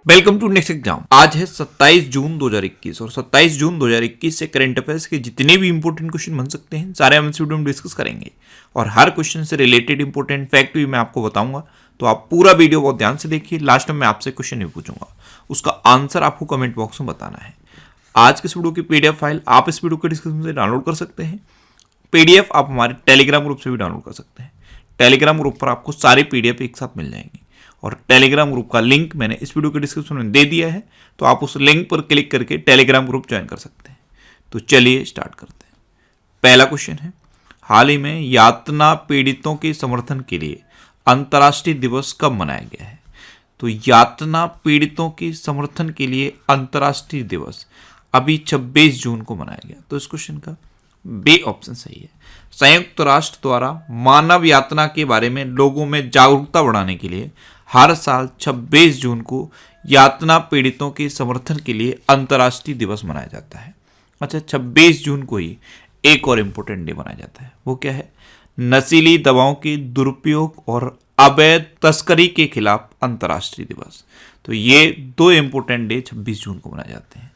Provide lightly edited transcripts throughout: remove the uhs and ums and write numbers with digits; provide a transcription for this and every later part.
Welcome to next exam. आज है 27 जून 2021 और 27 जून 2021 से करंट अफेयर्स के जितने भी इंपॉर्टेंट क्वेश्चन बन सकते हैं सारे हम इस वीडियो में डिस्कस करेंगे और हर क्वेश्चन से रिलेटेड इंपॉर्टेंट फैक्ट भी मैं आपको बताऊंगा। तो आप पूरा वीडियो बहुत ध्यान से देखिए। लास्ट में मैं आपसे क्वेश्चन भी पूछूंगा, उसका आंसर आपको कमेंट बॉक्स में बताना है। आज के इस वीडियो की पीडीएफ फाइल आप इस वीडियो के डिस्क्रिप्शन से डाउनलोड कर सकते हैं। पीडीएफ आप हमारे टेलीग्राम ग्रुप से भी डाउनलोड कर सकते हैं। टेलीग्राम ग्रुप पर आपको सारी पीडीएफ एक साथ मिल जाएंगी और टेलीग्राम ग्रुप का लिंक मैंने इस वीडियो के डिस्क्रिप्शन में दे दिया है, तो आप उस लिंक पर क्लिक करके टेलीग्राम ग्रुप ज्वाइन कर सकते हैं। तो चलिए स्टार्ट करते हैं। पहला क्वेश्चन है, हाल ही में यातना पीड़ितों के समर्थन के लिए अंतर्राष्ट्रीय दिवस कब मनाया गया है? तो यातना पीड़ितों के समर्थन के लिए अंतर्राष्ट्रीय दिवस अभी 26 जून को मनाया गया। तो इस क्वेश्चन का बी ऑप्शन सही है। संयुक्त राष्ट्र द्वारा मानव यातना के बारे में लोगों में जागरूकता बढ़ाने के लिए हर साल 26 जून को यातना पीड़ितों के समर्थन के लिए अंतर्राष्ट्रीय दिवस मनाया जाता है। अच्छा, 26 जून को ही एक और इम्पोर्टेंट डे मनाया जाता है। वो क्या है? नशीली दवाओं के दुरुपयोग और अवैध तस्करी के खिलाफ अंतर्राष्ट्रीय दिवस। तो ये दो इम्पोर्टेंट डे 26 जून को मनाए जाते हैं।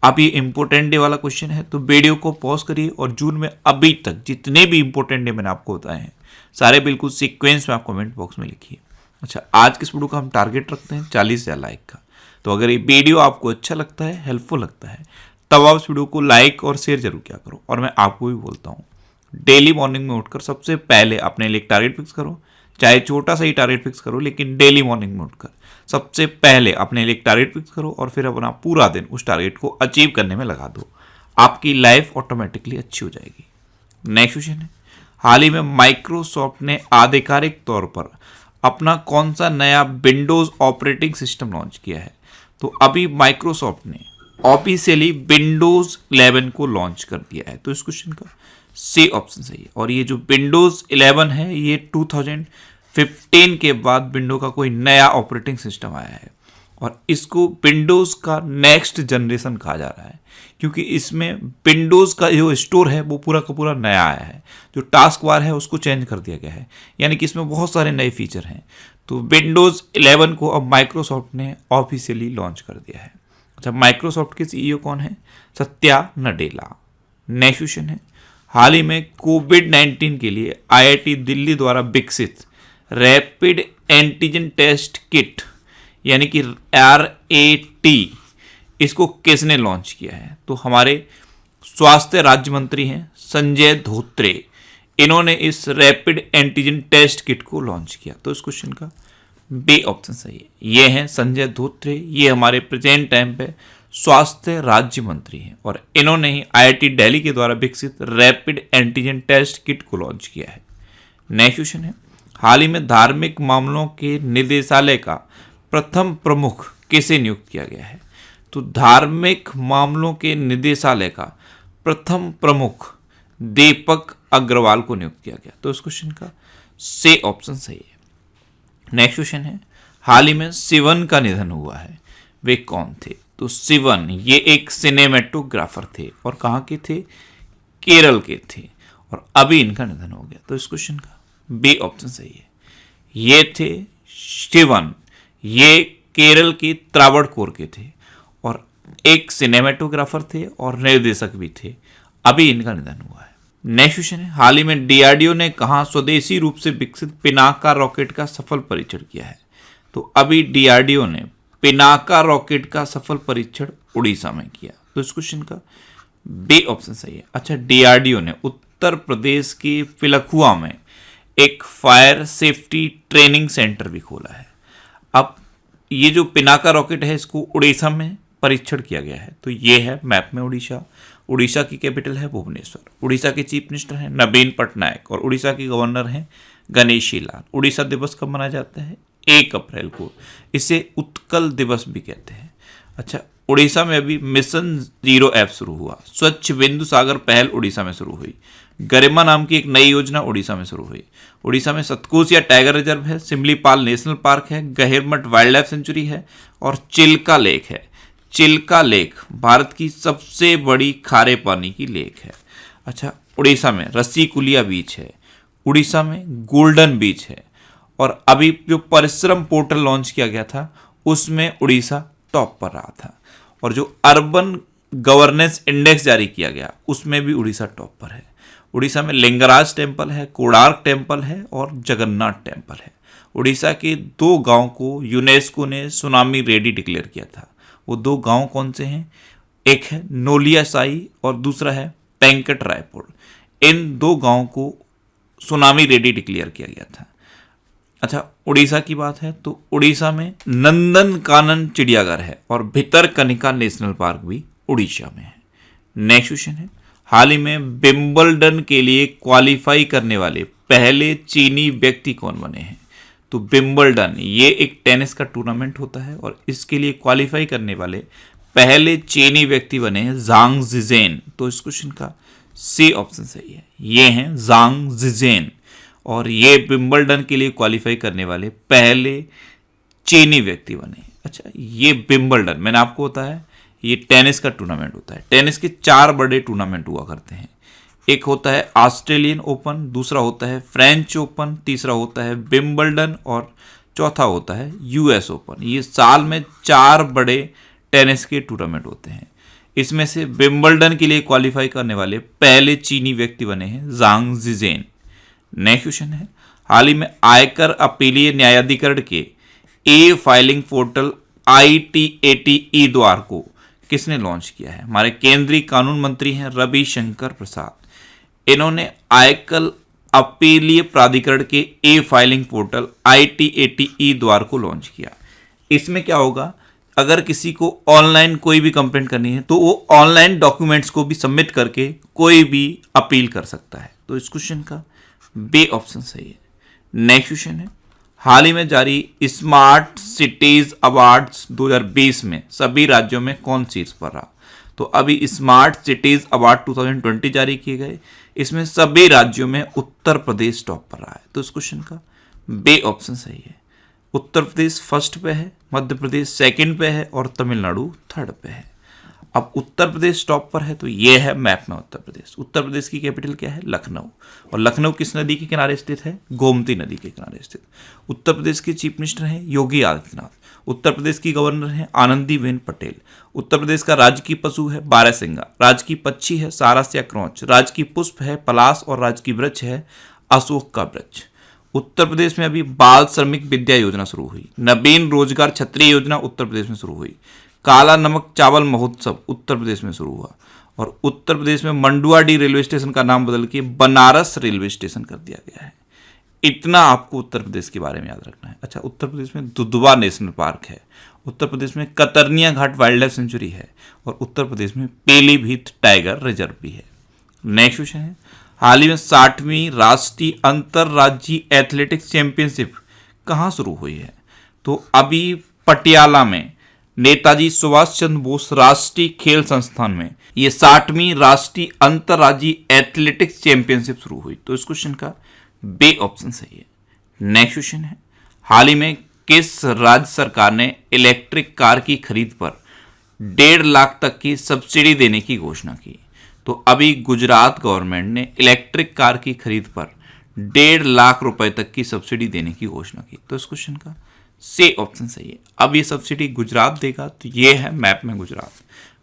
अब ये इंपॉर्टेंट डे वाला क्वेश्चन है, तो वीडियो को पॉज करिए और जून में अभी तक जितने भी इंपॉर्टेंट डे मैंने आपको बताए हैं सारे बिल्कुल सीक्वेंस में आप कमेंट बॉक्स में लिखिए। अच्छा, आज के इस वीडियो का हम टारगेट रखते हैं 40,000 लाइक का। तो अगर ये वीडियो आपको अच्छा लगता है, हेल्पफुल लगता है, तब आप इस वीडियो को लाइक और शेयर जरूर किया करो। और मैं आपको भी बोलता हूँ, डेली मॉर्निंग में उठकर सबसे पहले अपने लिए एक टारगेट फिक्स करो, चाहे छोटा सा ही टारगेट फिक्स करो, लेकिन डेली मॉर्निंग में उठकर सबसे पहले अपने लिए एक टारगेट फिक्स करो और फिर अपना पूरा दिन उस टारगेट को अचीव करने में लगा दो। आपकी लाइफ ऑटोमेटिकली अच्छी हो जाएगी। नेक्स्ट क्वेश्चन है, हाल ही में माइक्रोसॉफ्ट ने आधिकारिक तौर पर अपना कौन सा नया विंडोज ऑपरेटिंग सिस्टम लॉन्च किया है? तो अभी माइक्रोसॉफ्ट ने ऑफिशियली विंडोज 11 को लॉन्च कर दिया है। तो इस क्वेश्चन का सी ऑप्शन सही है। और ये जो विंडोज 11 है, ये 2015 के बाद विंडो का कोई नया ऑपरेटिंग सिस्टम आया है और इसको विंडोज का नेक्स्ट जनरेशन कहा जा रहा है, क्योंकि इसमें विंडोज का जो स्टोर है वो पूरा का पूरा नया आया है। जो टास्क बार है उसको चेंज कर दिया गया है, यानी कि इसमें बहुत सारे नए फीचर हैं। तो विंडोज 11 को अब माइक्रोसॉफ्ट ने ऑफिशियली लॉन्च कर दिया है। अच्छा, माइक्रोसॉफ्ट के सीईओ कौन है? सत्या नडेला। नेक्स्ट क्वेश्चन है, हाल ही में कोविड-19 के लिए आईआईटी दिल्ली द्वारा विकसित रैपिड एंटीजन टेस्ट किट यानी कि RAT, इसको किसने लॉन्च किया है? तो हमारे स्वास्थ्य राज्य मंत्री हैं संजय धोत्रे। इन्होंने इस रैपिड एंटीजन टेस्ट किट को लॉन्च किया। तो इस क्वेश्चन का बी ऑप्शन सही है। ये हैं संजय धोत्रे, ये हमारे प्रेजेंट टाइम पे स्वास्थ्य राज्य मंत्री हैं और इन्होंने ही IIT दिल्ली के द्वारा विकसित रैपिड एंटीजन टेस्ट किट को लॉन्च किया है। नेक्स्ट क्वेश्चन है, हाल ही में धार्मिक मामलों के निदेशालय का प्रथम प्रमुख किसे नियुक्त किया गया है? तो धार्मिक मामलों के निदेशालय का प्रथम प्रमुख दीपक अग्रवाल को नियुक्त किया गया। तो इस क्वेश्चन का सी ऑप्शन सही है। नेक्स्ट क्वेश्चन है, हाल ही में शिवन का निधन हुआ है, वे कौन थे? तो शिवन ये एक सिनेमेटोग्राफर थे और कहाँ के थे? केरल के थे और अभी इनका निधन हो गया। तो इस क्वेश्चन का बी ऑप्शन सही है। ये थे शिवन, ये केरल के त्रावणकोर के थे और एक सिनेमेटोग्राफर थे और निर्देशक भी थे। अभी इनका निधन हुआ है। नेक्स्ट क्वेश्चन है, हाल ही में DRDO ने कहाँ स्वदेशी रूप से विकसित पिनाका रॉकेट का सफल परीक्षण किया है? तो अभी DRDO ने पिनाका रॉकेट का सफल परीक्षण उड़ीसा में किया। तो इस क्वेश्चन का बी ऑप्शन सही है। अच्छा, DRDO ने उत्तर प्रदेश के पिलखुआ में एक फायर सेफ्टी ट्रेनिंग सेंटर भी खोला है। अब ये जो पिनाका रॉकेट है इसको उड़ीसा में परीक्षण किया गया है। तो ये है मैप में उड़ीसा। उड़ीसा की कैपिटल है भुवनेश्वर। उड़ीसा के चीफ मिनिस्टर हैं नवीन पटनायक और उड़ीसा के गवर्नर हैं गणेशी लाल। उड़ीसा दिवस कब मनाया जाता है? 1 अप्रैल को। इसे उत्कल दिवस भी कहते हैं। अच्छा, उड़ीसा में अभी मिशन 0F शुरू हुआ। स्वच्छ बिंदु सागर पहल उड़ीसा में शुरू हुई। गरिमा नाम की एक नई योजना उड़ीसा में शुरू हुई। उड़ीसा में सतकोसिया टाइगर रिजर्व है, सिमलीपाल नेशनल पार्क है, गहिरमठ वाइल्ड लाइफ सेंचुरी है और चिल्का लेक है। चिल्का लेक भारत की सबसे बड़ी खारे पानी की लेक है। अच्छा, उड़ीसा में रसीकुलिया बीच है, उड़ीसा में गोल्डन बीच है और अभी जो परिश्रम पोर्टल लॉन्च किया गया था उसमें उड़ीसा टॉप पर रहा था। और जो अर्बन गवर्नेंस इंडेक्स जारी किया गया उसमें भी उड़ीसा टॉप पर है। उड़ीसा में लिंगराज टेम्पल है, कोणार्क टेम्पल है और जगन्नाथ टेम्पल है। उड़ीसा के 2 गांव को यूनेस्को ने सुनामी रेडी डिक्लेयर किया था। वो 2 गांव कौन से हैं? एक है नोलिया साई और दूसरा है पेंकट रायपुर। इन 2 गांवों को सुनामी रेडी डिक्लेयर किया गया था। अच्छा, उड़ीसा की बात है तो उड़ीसा में नंदन कानन चिड़ियाघर है और भितरकनिका नेशनल पार्क भी उड़ीसा में है। नेक्स्ट क्वेश्चन है, हाल ही में विंबलडन के लिए क्वालिफाई करने वाले पहले चीनी व्यक्ति कौन बने हैं? तो विंबलडन ये एक टेनिस का टूर्नामेंट होता है और इसके लिए क्वालिफाई करने वाले पहले चीनी व्यक्ति बने हैं झांग जिजेन। तो इस क्वेश्चन का सी ऑप्शन सही है, ये हैं झांग जिजेन और ये विंबलडन के लिए क्वालिफाई करने वाले पहले चीनी व्यक्ति बने। अच्छा, ये विंबलडन मैंने आपको बताया ये टेनिस का टूर्नामेंट होता है। टेनिस के 4 बड़े टूर्नामेंट हुआ करते हैं। एक होता है ऑस्ट्रेलियन ओपन, दूसरा होता है फ्रेंच ओपन, तीसरा होता है विंबलडन और चौथा होता है यूएस ओपन। ये साल में 4 बड़े टेनिस के टूर्नामेंट होते हैं। इसमें से विंबलडन के लिए क्वालिफाई करने वाले पहले चीनी व्यक्ति बने हैं झांग जिजेन। नेक्स्ट क्वेश्चन है, हाल ही में आयकर अपीलीय न्यायाधिकरण के ई फाइलिंग पोर्टल ITAT द्वार को किसने लॉन्च किया है? हमारे केंद्रीय कानून मंत्री हैं रविशंकर प्रसाद। इन्होंने आयकर अपीलीय प्राधिकरण के ई फाइलिंग पोर्टल ITAT द्वार को लॉन्च किया। इसमें क्या होगा, अगर किसी को ऑनलाइन कोई भी कंप्लेंट करनी है तो वो ऑनलाइन डॉक्यूमेंट्स को भी सबमिट करके कोई भी अपील कर सकता है। तो इस क्वेश्चन का बी ऑप्शन सही है। नेक्स्ट क्वेश्चन है, हाल ही में जारी स्मार्ट सिटीज अवार्ड्स 2020 में सभी राज्यों में कौन शीर्ष पर रहा? तो अभी स्मार्ट सिटीज अवार्ड 2020 जारी किए गए, इसमें सभी राज्यों में उत्तर प्रदेश टॉप पर रहा है। तो इस क्वेश्चन का बी ऑप्शन सही है। उत्तर प्रदेश फर्स्ट पे है, मध्य प्रदेश सेकंड पे है और तमिलनाडु थर्ड पे है। अब उत्तर प्रदेश टॉप पर है तो ये है मैप में उत्तर प्रदेश। उत्तर प्रदेश की कैपिटल क्या है? लखनऊ। और लखनऊ किस नदी के किनारे स्थित है? गोमती नदी के किनारे स्थित। उत्तर प्रदेश के चीफ मिनिस्टर हैं योगी आदित्यनाथ। उत्तर प्रदेश की गवर्नर हैं आनंदीबेन पटेल। उत्तर प्रदेश का राजकीय पशु है बारहसिंगा। राजकीय पक्षी है सारस या क्रौच। राजकीय पुष्प है पलाश और राजकीय वृक्ष है अशोक का वृक्ष। उत्तर प्रदेश में अभी बाल श्रमिक विद्या योजना शुरू हुई। नवीन रोजगार छतरी योजना उत्तर प्रदेश में शुरू हुई। काला नमक चावल महोत्सव उत्तर प्रदेश में शुरू हुआ। और उत्तर प्रदेश में मंडुआडीह रेलवे स्टेशन का नाम बदल के बनारस रेलवे स्टेशन कर दिया गया है। इतना आपको उत्तर प्रदेश के बारे में याद रखना है। अच्छा, उत्तर प्रदेश में दुधवा नेशनल पार्क है। उत्तर प्रदेश में कतरनिया घाट वाइल्ड लाइफ सेंचुरी है और उत्तर प्रदेश में पीलीभीत टाइगर रिजर्व भी है। नेक्स्ट क्वेश्चन है, हाल ही में 60वीं राष्ट्रीय अंतर्राज्यीय एथलेटिक्स चैंपियनशिप कहाँ शुरू हुई है? तो अभी पटियाला में नेताजी सुभाष चंद्र बोस राष्ट्रीय खेल संस्थान में ये 60वीं राष्ट्रीय अंतर्राज्यीय एथलेटिक्स चैंपियनशिप शुरू हुई। तो इस क्वेश्चन का बी ऑप्शन सही है। नेक्स्ट क्वेश्चन है, हाल ही में किस राज्य सरकार ने इलेक्ट्रिक कार की खरीद पर 1.5 लाख तक की सब्सिडी देने की घोषणा की? तो अभी गुजरात गवर्नमेंट ने इलेक्ट्रिक कार की खरीद पर 1.5 लाख रुपए तक की सब्सिडी देने की घोषणा की। तो इस क्वेश्चन का सी ऑप्शन सही है। अब ये सब्सिडी गुजरात देगा तो ये है मैप में गुजरात।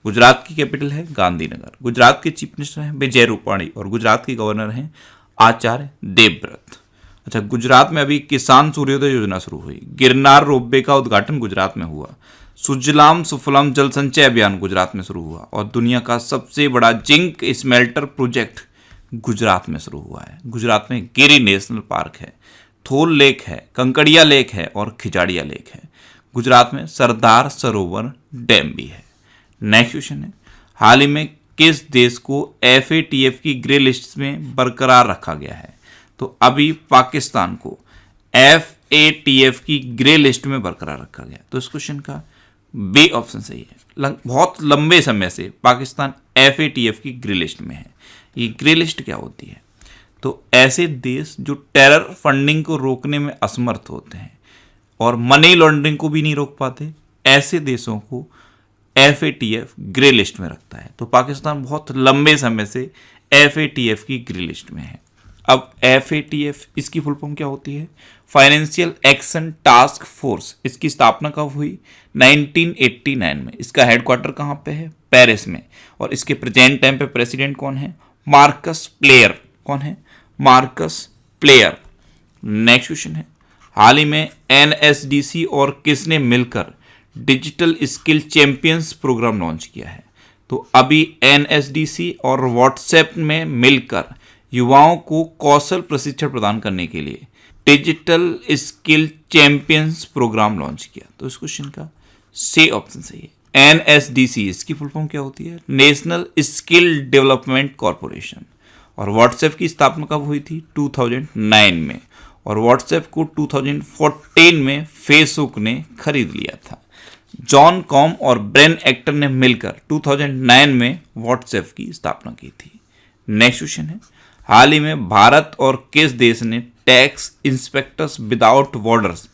गुजरात की कैपिटल है गांधीनगर। गुजरात के चीफ मिनिस्टर हैं विजय रूपाणी और गुजरात के गवर्नर हैं आचार्य देवव्रत। अच्छा, गुजरात में अभी किसान सूर्योदय योजना शुरू हुई। गिरनार रोपवे का उद्घाटन गुजरात में हुआ। सुजलाम सुफलाम जल संचय अभियान गुजरात में शुरू हुआ और दुनिया का सबसे बड़ा जिंक स्मेल्टर प्रोजेक्ट गुजरात में शुरू हुआ है। गुजरात में गिरी नेशनल पार्क है, थोल लेक है, कंकड़िया लेक है और खिजाड़िया लेक है। गुजरात में सरदार सरोवर डैम भी है। नेक्स्ट क्वेश्चन है, हाल ही में किस देश को FATF की ग्रे लिस्ट में बरकरार रखा गया है? तो अभी पाकिस्तान को FATF की ग्रे लिस्ट में बरकरार रखा गया। तो इस क्वेश्चन का बी ऑप्शन सही है। बहुत लंबे समय से पाकिस्तान FATF की ग्रे लिस्ट में है। ये ग्रे लिस्ट क्या होती है? तो ऐसे देश जो टेरर फंडिंग को रोकने में असमर्थ होते हैं और मनी लॉन्ड्रिंग को भी नहीं रोक पाते, ऐसे देशों को FATF ग्रे लिस्ट में रखता है। तो पाकिस्तान बहुत लंबे समय से FATF की ग्रे लिस्ट में है। अब FATF इसकी फुल फॉर्म क्या होती है? Financial action task force. इसकी स्थापना कब हुई? 1989 में। इसका हेडक्वार्टर कहाँ पे है? पेरिस में। और इसके प्रेजेंट टाइम पे प्रेसिडेंट कौन है? Marcus player. कौन है? Marcus player. नेक्स्ट क्वेश्चन है, हाल ही में NSDC और किसने मिलकर digital skill champions programme launch किया है? तो अभी NSDC और व्हाट्सएप में मिलकर युवाओं को कौशल प्रशिक्षण प्रदान करने के लिए digital skill champions programme launch किया। तो इस क्वेश्चन का सी ऑप्शन सही है। NSDC इसकी फुल फॉर्म क्या होती है? National skill development corporation. और व्हाट्सएप की स्थापना कब हुई थी? 2009 में। और व्हाट्सएप को 2014 में फेसबुक ने खरीद लिया था। जॉन कॉम और ब्रेन एक्टर ने मिलकर 2009 में व्हाट्सएप की स्थापना की थी। नेक्स्ट क्वेश्चन है, हाल ही में भारत और किस देश ने टैक्स इंस्पेक्टर्स विदाउट बॉर्डर्स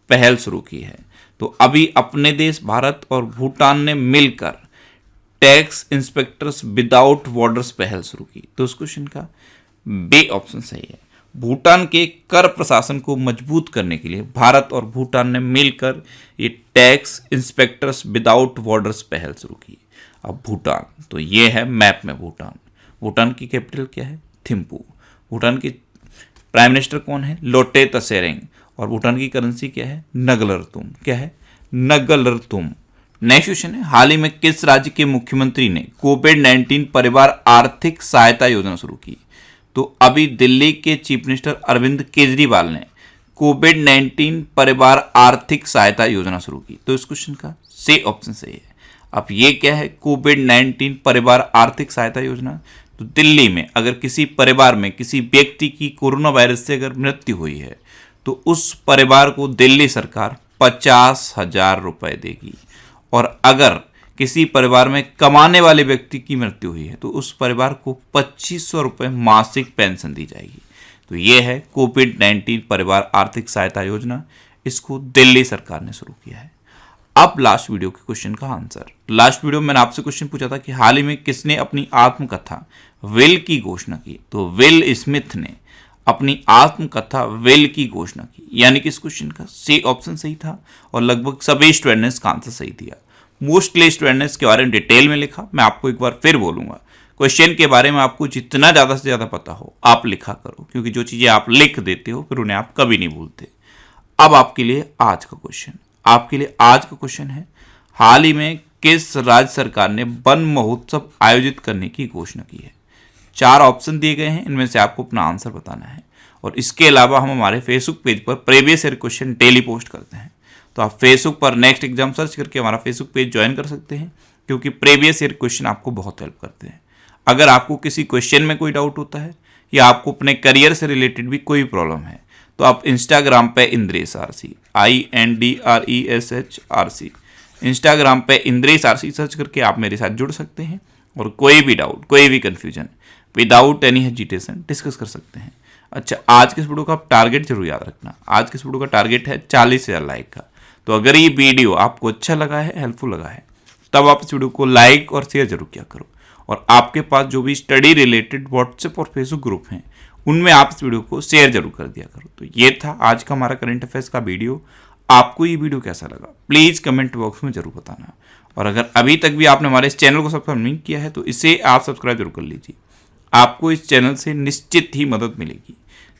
पहल शुरू की है? तो अभी अपने देश भारत और भूटान ने मिलकर टैक्स इंस्पेक्टर्स विदाउट बॉर्डर्स पहल शुरू की। तो इस क्वेश्चन का बी ऑप्शन सही है। भूटान के कर प्रशासन को मजबूत करने के लिए भारत और भूटान ने मिलकर ये टैक्स इंस्पेक्टर्स विदाउट बॉर्डर्स पहल शुरू की। अब भूटान, तो ये है मैप में भूटान। भूटान की कैपिटल क्या है? थिम्पू। भूटान की प्राइम मिनिस्टर कौन है? लोटे तसेरिंग। और भूटान की करेंसी क्या है? नगलरतुम। क्या है? नगलरतुम। नेक्स्ट क्वेश्चन है, हाल ही में किस राज्य के मुख्यमंत्री ने कोविड-19 परिवार आर्थिक सहायता योजना शुरू की? तो अभी दिल्ली के चीफ मिनिस्टर अरविंद केजरीवाल ने कोविड-19 परिवार आर्थिक सहायता योजना शुरू की। तो इस क्वेश्चन का सी ऑप्शन सही है। अब ये क्या है? कोविड-19 परिवार आर्थिक सहायता योजना। तो दिल्ली में अगर किसी परिवार में किसी व्यक्ति की कोरोना वायरस से अगर मृत्यु हुई है तो उस परिवार को दिल्ली सरकार 50,000 रुपए देगी। और अगर किसी परिवार में कमाने वाले व्यक्ति की मृत्यु हुई है तो उस परिवार को 2500 रुपये मासिक पेंशन दी जाएगी। तो ये है कोविड-19 परिवार आर्थिक सहायता योजना। इसको दिल्ली सरकार ने शुरू किया है। अब लास्ट वीडियो के क्वेश्चन का आंसर। लास्ट वीडियो में मैंने आपसे क्वेश्चन पूछा था कि हाल ही में किसने अपनी आत्मकथा विल की घोषणा की? तो विल स्मिथ ने अपनी आत्मकथा विल की घोषणा की। यानी कि इस क्वेश्चन का सी ऑप्शन सही था और लगभग सभी स्टूडेंट ने इसका आंसर सही दिया। मोस्टली स्टूडेंट ने इसके बारे में डिटेल में लिखा। मैं आपको एक बार फिर बोलूंगा, क्वेश्चन के बारे में आपको जितना ज़्यादा से ज़्यादा पता हो आप लिखा करो, क्योंकि जो चीज़ें आप लिख देते हो फिर उन्हें आप कभी नहीं भूलते। अब आपके लिए आज का क्वेश्चन है, हाल ही में किस राज्य सरकार ने वन महोत्सव आयोजित करने की घोषणा की है? 4 ऑप्शन दिए गए हैं, इनमें से आपको अपना आंसर बताना है। और इसके अलावा हम हमारे फेसबुक पेज पर previous year question daily post करते हैं। तो आप फेसबुक पर नेक्स्ट एग्जाम सर्च करके हमारा फेसबुक पेज ज्वाइन कर सकते हैं, क्योंकि प्रीवियस ईयर क्वेश्चन आपको बहुत हेल्प करते हैं। अगर आपको किसी क्वेश्चन में कोई डाउट होता है या आपको अपने करियर से रिलेटेड भी कोई प्रॉब्लम है तो आप इंस्टाग्राम पे Indresh RC INDRESH RC Instagram पे इंद्रेश RC सर्च करके आप मेरे साथ जुड़ सकते हैं और कोई भी डाउट, कोई भी confusion without any hesitation discuss कर सकते हैं। अच्छा, आज के इस वीडियो का आप टारगेट जरूर याद रखना। आज के इस वीडियो का टारगेट है 40,000 लाइक का। तो अगर ये वीडियो आपको अच्छा लगा है, हेल्पफुल लगा है, तब आप इस वीडियो को लाइक और शेयर जरूर किया करो। और आपके पास जो भी स्टडी रिलेटेड व्हाट्सएप और फेसबुक ग्रुप हैं उनमें आप इस वीडियो को शेयर जरूर कर दिया करो। तो ये था आज का हमारा करंट अफेयर्स का वीडियो। आपको ये वीडियो कैसा लगा प्लीज़ कमेंट बॉक्स में जरूर बताना। और अगर अभी तक भी आपने हमारे इस चैनल को सब्सक्राइब नहीं किया है तो इसे आप सब्सक्राइब जरूर कर लीजिए। आपको इस चैनल से निश्चित ही मदद मिलेगी।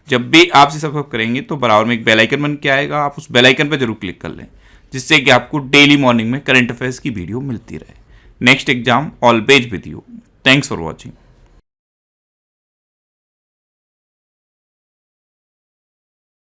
जब भी आप इसे सब्सक्राइब करेंगे तो बराबर में एक बेल आइकन बन के आएगा, आप उस बेल आइकन पर जरूर क्लिक कर लें, जिससे कि आपको डेली मॉर्निंग में करंट अफेयर्स की वीडियो मिलती रहे। Next exam always with you. Thanks for watching.